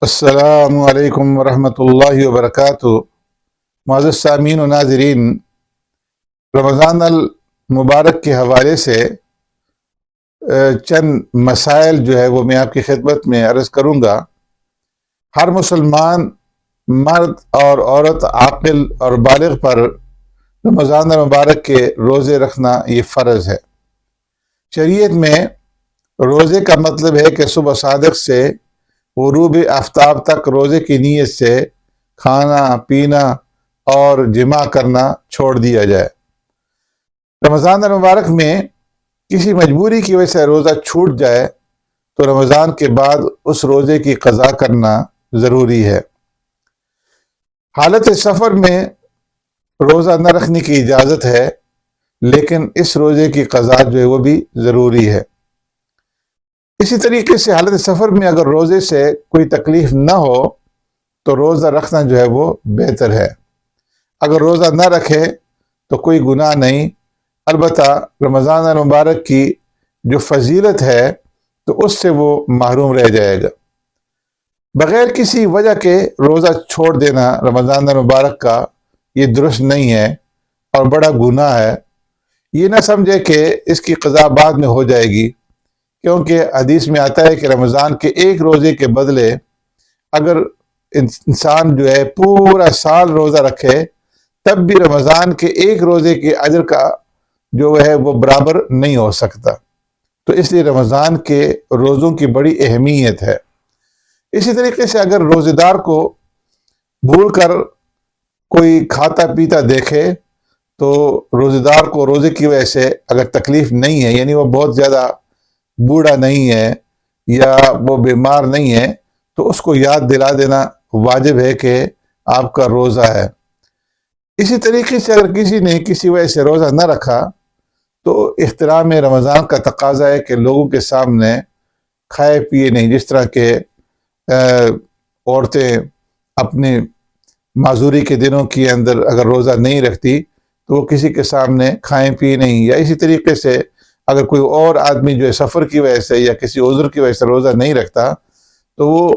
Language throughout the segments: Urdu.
السلام علیکم ورحمۃ اللہ وبرکاتہ۔ معزز سامعین و ناظرین، رمضان المبارک کے حوالے سے چند مسائل جو ہے وہ میں آپ کی خدمت میں عرض کروں گا۔ ہر مسلمان مرد اور عورت عاقل اور بالغ پر رمضان المبارک کے روزے رکھنا یہ فرض ہے۔ شریعت میں روزے کا مطلب ہے کہ صبح صادق سے غروب آفتاب تک روزے کی نیت سے کھانا پینا اور جماع کرنا چھوڑ دیا جائے۔ رمضان المبارک میں کسی مجبوری کی وجہ سے روزہ چھوٹ جائے تو رمضان کے بعد اس روزے کی قضا کرنا ضروری ہے۔ حالت سفر میں روزہ نہ رکھنے کی اجازت ہے، لیکن اس روزے کی قضا جو ہے وہ بھی ضروری ہے۔ اسی طریقے سے حالت سفر میں اگر روزے سے کوئی تکلیف نہ ہو تو روزہ رکھنا جو ہے وہ بہتر ہے۔ اگر روزہ نہ رکھے تو کوئی گناہ نہیں، البتہ رمضان المبارک کی جو فضیلت ہے تو اس سے وہ محروم رہ جائے گا۔ بغیر کسی وجہ کے روزہ چھوڑ دینا رمضان المبارک کا یہ درست نہیں ہے اور بڑا گناہ ہے۔ یہ نہ سمجھے کہ اس کی قضا بعد میں ہو جائے گی، کیونکہ حدیث میں آتا ہے کہ رمضان کے ایک روزے کے بدلے اگر انسان جو ہے پورا سال روزہ رکھے تب بھی رمضان کے ایک روزے کے اجر کا جو ہے وہ برابر نہیں ہو سکتا۔ تو اس لیے رمضان کے روزوں کی بڑی اہمیت ہے۔ اسی طریقے سے اگر روزے دار کو بھول کر کوئی کھاتا پیتا دیکھے تو روزے دار کو روزے کی وجہ سے اگر تکلیف نہیں ہے، یعنی وہ بہت زیادہ بوڑھا نہیں ہے یا وہ بیمار نہیں ہے، تو اس کو یاد دلا دینا واجب ہے کہ آپ کا روزہ ہے۔ اسی طریقے سے اگر کسی نے کسی وجہ سے روزہ نہ رکھا تو احترام رمضان کا تقاضا ہے کہ لوگوں کے سامنے کھائے پیے نہیں، جس طرح کہ عورتیں اپنی معذوری کے دنوں کے اندر اگر روزہ نہیں رکھتی تو وہ کسی کے سامنے کھائیں پیے نہیں، یا اسی طریقے سے اگر کوئی اور آدمی جو ہے سفر کی وجہ سے یا کسی عذر کی وجہ سے روزہ نہیں رکھتا تو وہ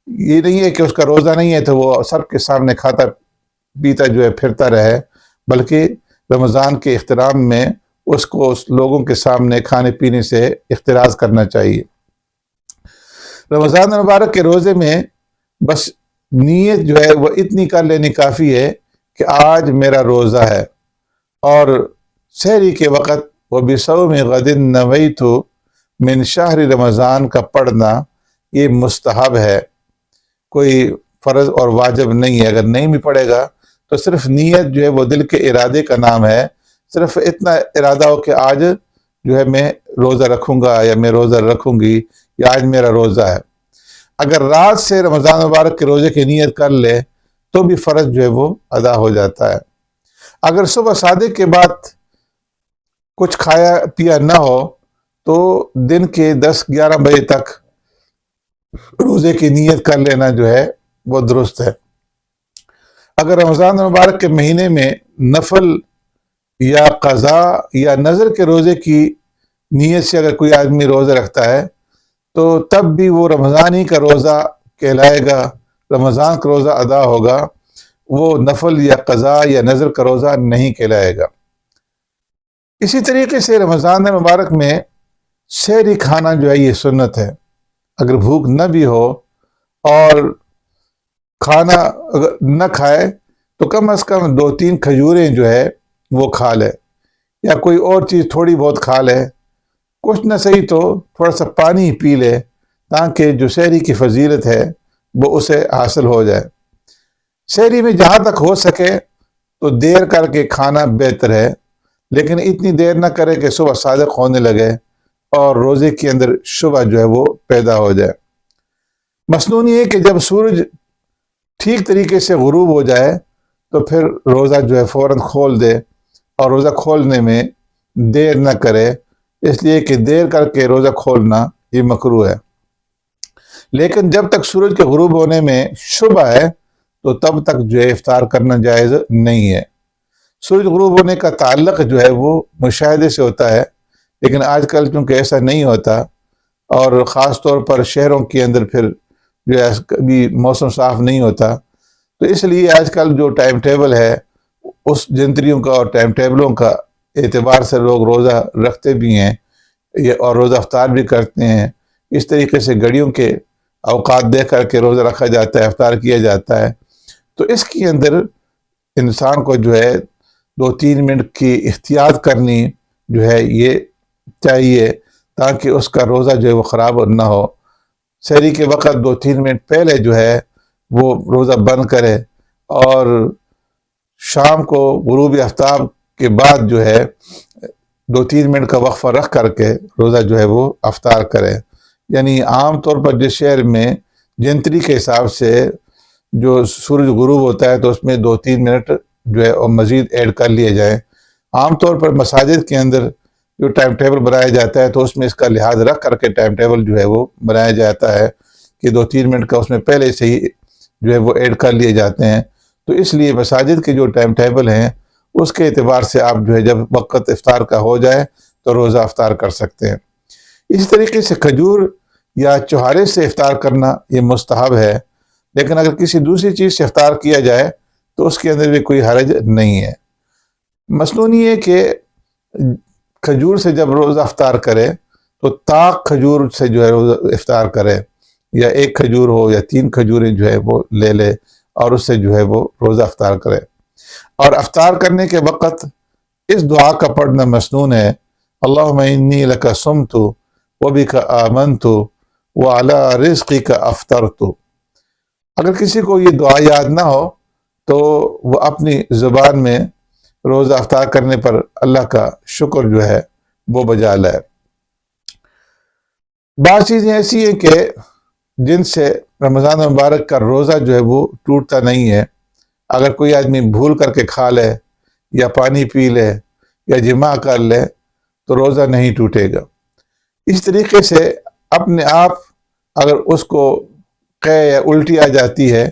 یہ نہیں ہے کہ اس کا روزہ نہیں ہے تو وہ سب کے سامنے کھاتا پیتا جو ہے پھرتا رہے، بلکہ رمضان کے احترام میں اس کو لوگوں کے سامنے کھانے پینے سے احتراز کرنا چاہیے۔ رمضان المبارک کے روزے میں بس نیت جو ہے وہ اتنی کر لینی کافی ہے کہ آج میرا روزہ ہے، اور سحری کے وقت وَبِصَوْمِ غَدٍ نَوَيْتُ مِنْ شَهْرِ رمضان کا پڑھنا یہ مستحب ہے، کوئی فرض اور واجب نہیں ہے۔ اگر نہیں بھی پڑھے گا تو صرف نیت جو ہے وہ دل کے ارادے کا نام ہے، صرف اتنا ارادہ ہو کہ آج جو ہے میں روزہ رکھوں گا یا میں روزہ رکھوں گی یا آج میرا روزہ ہے۔ اگر رات سے رمضان مبارک کے روزے کی نیت کر لے تو بھی فرض جو ہے وہ ادا ہو جاتا ہے۔ اگر صبح صادق کے بعد کچھ کھایا پیا نہ ہو تو دن کے 10-11 بجے تک روزے کی نیت کر لینا جو ہے وہ درست ہے۔ اگر رمضان مبارک کے مہینے میں نفل یا قضا یا نذر کے روزے کی نیت سے اگر کوئی آدمی روزہ رکھتا ہے تو تب بھی وہ رمضان ہی کا روزہ کہلائے گا، رمضان کا روزہ ادا ہوگا، وہ نفل یا قضا یا نذر کا روزہ نہیں کہلائے گا۔ اسی طریقے سے رمضان مبارک میں سحری کھانا جو ہے یہ سنت ہے۔ اگر بھوک نہ بھی ہو اور کھانا اگر نہ کھائے تو کم از کم 2-3 کھجوریں جو ہے وہ کھا لے، یا کوئی اور چیز تھوڑی بہت کھا لے، کچھ نہ صحیح تو تھوڑا سا پانی پی لے، تاکہ جو سحری کی فضیلت ہے وہ اسے حاصل ہو جائے۔ سحری میں جہاں تک ہو سکے تو دیر کر کے کھانا بہتر ہے، لیکن اتنی دیر نہ کرے کہ صبح صادق ہونے لگے اور روزے کے اندر شبہ جو ہے وہ پیدا ہو جائے۔ مسنون یہ ہے کہ جب سورج ٹھیک طریقے سے غروب ہو جائے تو پھر روزہ جو ہے فوراً کھول دے، اور روزہ کھولنے میں دیر نہ کرے، اس لیے کہ دیر کر کے روزہ کھولنا یہ مکروہ ہے۔ لیکن جب تک سورج کے غروب ہونے میں شبہ ہے تو تب تک جو ہے افطار کرنا جائز نہیں ہے۔ سورج غروب ہونے کا تعلق جو ہے وہ مشاہدے سے ہوتا ہے، لیکن آج کل چونکہ ایسا نہیں ہوتا، اور خاص طور پر شہروں کے اندر پھر جو ہے کبھی موسم صاف نہیں ہوتا، تو اس لیے آج کل جو ٹائم ٹیبل ہے اس جنتریوں کا اور ٹائم ٹیبلوں کا اعتبار سے لوگ روزہ رکھتے بھی ہیں اور روزہ افطار بھی کرتے ہیں۔ اس طریقے سے گھڑیوں کے اوقات دیکھ کر کے روزہ رکھا جاتا ہے، افطار کیا جاتا ہے۔ تو اس کے اندر انسان کو جو ہے 2-3 منٹ کی احتیاط کرنی جو ہے یہ چاہیے، تاکہ اس کا روزہ جو ہے وہ خراب نہ ہو۔ سحری کے وقت 2-3 منٹ پہلے جو ہے وہ روزہ بند کرے، اور شام کو غروب آفتاب کے بعد جو ہے 2-3 منٹ کا وقفہ رکھ کر کے روزہ جو ہے وہ افطار کرے۔ یعنی عام طور پر جس شہر میں جنتری کے حساب سے جو سورج غروب ہوتا ہے تو اس میں 2-3 منٹ جو ہے وہ مزید ایڈ کر لیے جائیں۔ عام طور پر مساجد کے اندر جو ٹائم ٹیبل بنایا جاتا ہے تو اس میں اس کا لحاظ رکھ کر کے ٹائم ٹیبل جو ہے وہ بنایا جاتا ہے کہ 2-3 منٹ کا اس میں پہلے سے ہی جو ہے وہ ایڈ کر لیے جاتے ہیں۔ تو اس لیے مساجد کے جو ٹائم ٹیبل ہیں اس کے اعتبار سے آپ جو ہے جب وقت افطار کا ہو جائے تو روزہ افطار کر سکتے ہیں۔ اس طریقے سے کھجور یا چھہارے سے افطار کرنا یہ مستحب ہے، لیکن اگر کسی دوسری چیز سے افطار کیا جائے تو اس کے اندر بھی کوئی حرج نہیں ہے۔ مسنون یہ ہے کہ کھجور سے جب روزہ افطار کرے تو طاق کھجور سے جو ہے روزہ افطار کرے، یا 1 کھجور ہو یا 3 کھجوریں جو ہے وہ لے لے اور اس سے جو ہے وہ روزہ افطار کرے۔ اور افطار کرنے کے وقت اس دعا کا پڑھنا مسنون ہے، اللہم انی لک صمت وبک آمنت وعلی رزقک افطرت۔ اگر کسی کو یہ دعا یاد نہ ہو تو وہ اپنی زبان میں روزہ افطار کرنے پر اللہ کا شکر جو ہے وہ بجا لائے۔ بعض چیزیں ایسی ہیں کہ جن سے رمضان مبارک کا روزہ جو ہے وہ ٹوٹتا نہیں ہے۔ اگر کوئی آدمی بھول کر کے کھا لے یا پانی پی لے یا جماع کر لے تو روزہ نہیں ٹوٹے گا۔ اس طریقے سے اپنے آپ اگر اس کو قے یا الٹی آ جاتی ہے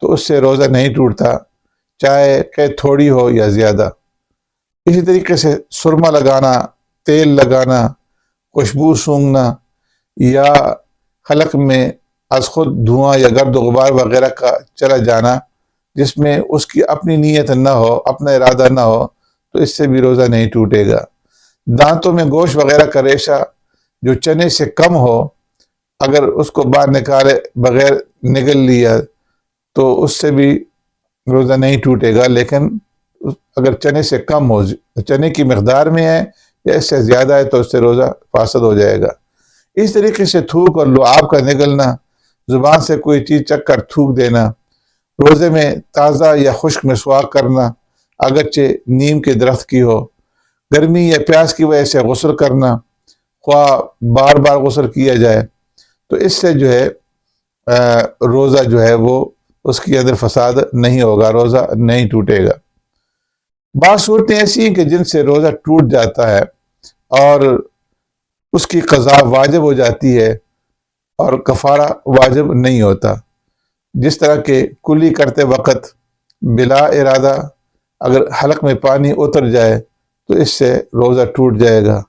تو اس سے روزہ نہیں ٹوٹتا، چاہے قے تھوڑی ہو یا زیادہ۔ اسی طریقے سے سرما لگانا، تیل لگانا، خوشبو سونگھنا، یا حلق میں از خود دھواں یا گرد و غبار وغیرہ کا چلا جانا جس میں اس کی اپنی نیت نہ ہو، اپنا ارادہ نہ ہو، تو اس سے بھی روزہ نہیں ٹوٹے گا۔ دانتوں میں گوشت وغیرہ کا ریشہ جو چنے سے کم ہو، اگر اس کو باہر نکالے بغیر نگل لیا تو اس سے بھی روزہ نہیں ٹوٹے گا، لیکن اگر چنے سے کم ہو، چنے کی مقدار میں ہے یا اس سے زیادہ ہے تو اس سے روزہ فاسد ہو جائے گا۔ اس طریقے سے تھوک اور لعاب کا نگلنا، زبان سے کوئی چیز چکھ کر تھوک دینا، روزے میں تازہ یا خشک مسواک کرنا اگرچہ نیم کے درخت کی ہو، گرمی یا پیاس کی وجہ سے غسل کرنا، خواہ بار بار غسل کیا جائے تو اس سے جو ہے روزہ جو ہے وہ اس کے اندر فساد نہیں ہوگا، روزہ نہیں ٹوٹے گا۔ بعض صورتیں ایسی ہیں کہ جن سے روزہ ٹوٹ جاتا ہے اور اس کی قضا واجب ہو جاتی ہے اور کفارہ واجب نہیں ہوتا، جس طرح کہ کلی کرتے وقت بلا ارادہ اگر حلق میں پانی اتر جائے تو اس سے روزہ ٹوٹ جائے گا۔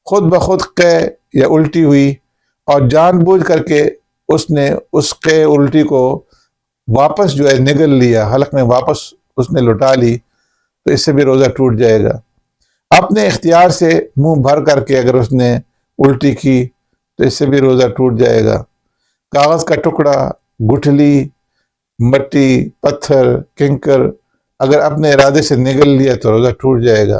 خود بخود قے یا الٹی ہوئی اور جان بوجھ کر کے اس نے اس قے الٹی کو واپس جو ہے نگل لیا، حلق میں واپس اس نے لٹا لی تو اس سے بھی روزہ ٹوٹ جائے گا۔ اپنے اختیار سے منہ بھر کر کے اگر اس نے الٹی کی تو اس سے بھی روزہ ٹوٹ جائے گا۔ کاغذ کا ٹکڑا، گٹھلی، مٹی، پتھر، کنکر اگر اپنے ارادے سے نگل لیا تو روزہ ٹوٹ جائے گا۔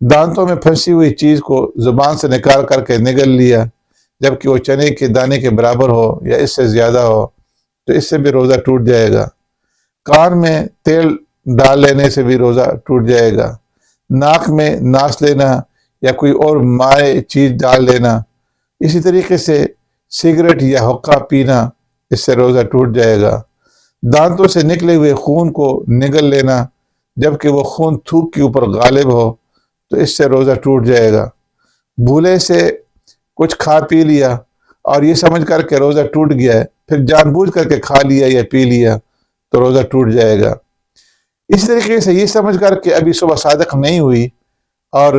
دانتوں میں پھنسی ہوئی چیز کو زبان سے نکال کر کے نگل لیا جبکہ وہ چنے کے دانے کے برابر ہو یا اس سے زیادہ ہو تو اس سے بھی روزہ ٹوٹ جائے گا۔ کان میں تیل ڈال لینے سے بھی روزہ ٹوٹ جائے گا۔ ناک میں ناس لینا یا کوئی اور مائع چیز ڈال لینا، اسی طریقے سے سگریٹ یا حقہ پینا، اس سے روزہ ٹوٹ جائے گا۔ دانتوں سے نکلے ہوئے خون کو نگل لینا جبکہ وہ خون تھوک کے اوپر غالب ہو تو اس سے روزہ ٹوٹ جائے گا۔ بھولے سے کچھ کھا پی لیا اور یہ سمجھ کر کے روزہ ٹوٹ گیا ہے، پھر جان بوجھ کر کے کھا لیا یا پی لیا تو روزہ ٹوٹ جائے گا۔ اس طریقے سے یہ سمجھ کر کہ ابھی صبح صادق نہیں ہوئی اور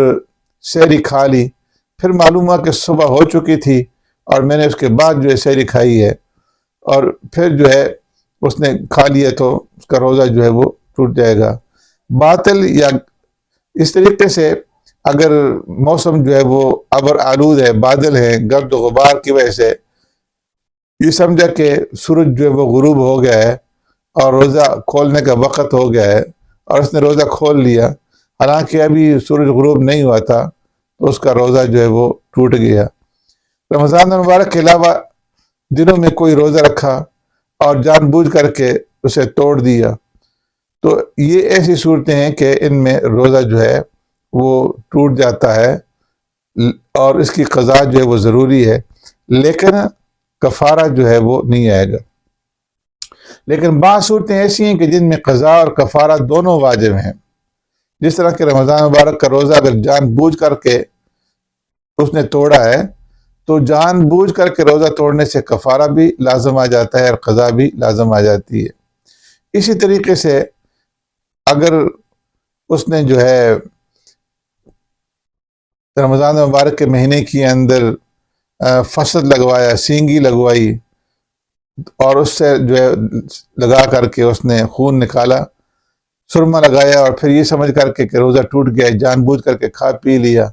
سحری کھا لی، پھر معلوم ہوا کہ صبح ہو چکی تھی اور میں نے اس کے بعد جو ہے سحری کھائی ہے اور پھر جو ہے اس نے کھا لیا تو اس کا روزہ جو ہے وہ ٹوٹ جائے گا۔ باطل یا اس طریقے سے اگر موسم جو ہے وہ ابر آلود ہے، بادل ہے، گرد و غبار کی وجہ سے یہ سمجھا کہ سورج جو ہے وہ غروب ہو گیا ہے اور روزہ کھولنے کا وقت ہو گیا ہے، اور اس نے روزہ کھول لیا، حالانکہ ابھی سورج غروب نہیں ہوا تھا، تو اس کا روزہ جو ہے وہ ٹوٹ گیا۔ رمضان المبارک کے علاوہ دنوں میں کوئی روزہ رکھا اور جان بوجھ کر کے اسے توڑ دیا، تو یہ ایسی صورتیں ہیں کہ ان میں روزہ جو ہے وہ ٹوٹ جاتا ہے اور اس کی قضا جو ہے وہ ضروری ہے، لیکن کفارہ جو ہے وہ نہیں آئے گا۔ لیکن بعض صورتیں ایسی ہیں کہ جن میں قضا اور کفارہ دونوں واجب ہیں، جس طرح کہ رمضان مبارک کا روزہ اگر جان بوجھ کر کے اس نے توڑا ہے تو جان بوجھ کر کے روزہ توڑنے سے کفارہ بھی لازم آ جاتا ہے اور قضا بھی لازم آ جاتی ہے۔ اسی طریقے سے اگر اس نے جو ہے رمضان مبارک کے مہینے کے اندر فصل لگوایا، سینگی لگوائی، اور اس سے جو ہے لگا کر کے اس نے خون نکالا، سرما لگایا، اور پھر یہ سمجھ کر کے کہ روزہ ٹوٹ گیا، جان بوجھ کر کے کھا پی لیا،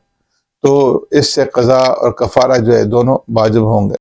تو اس سے قضا اور کفارہ جو ہے دونوں واجب ہوں گے۔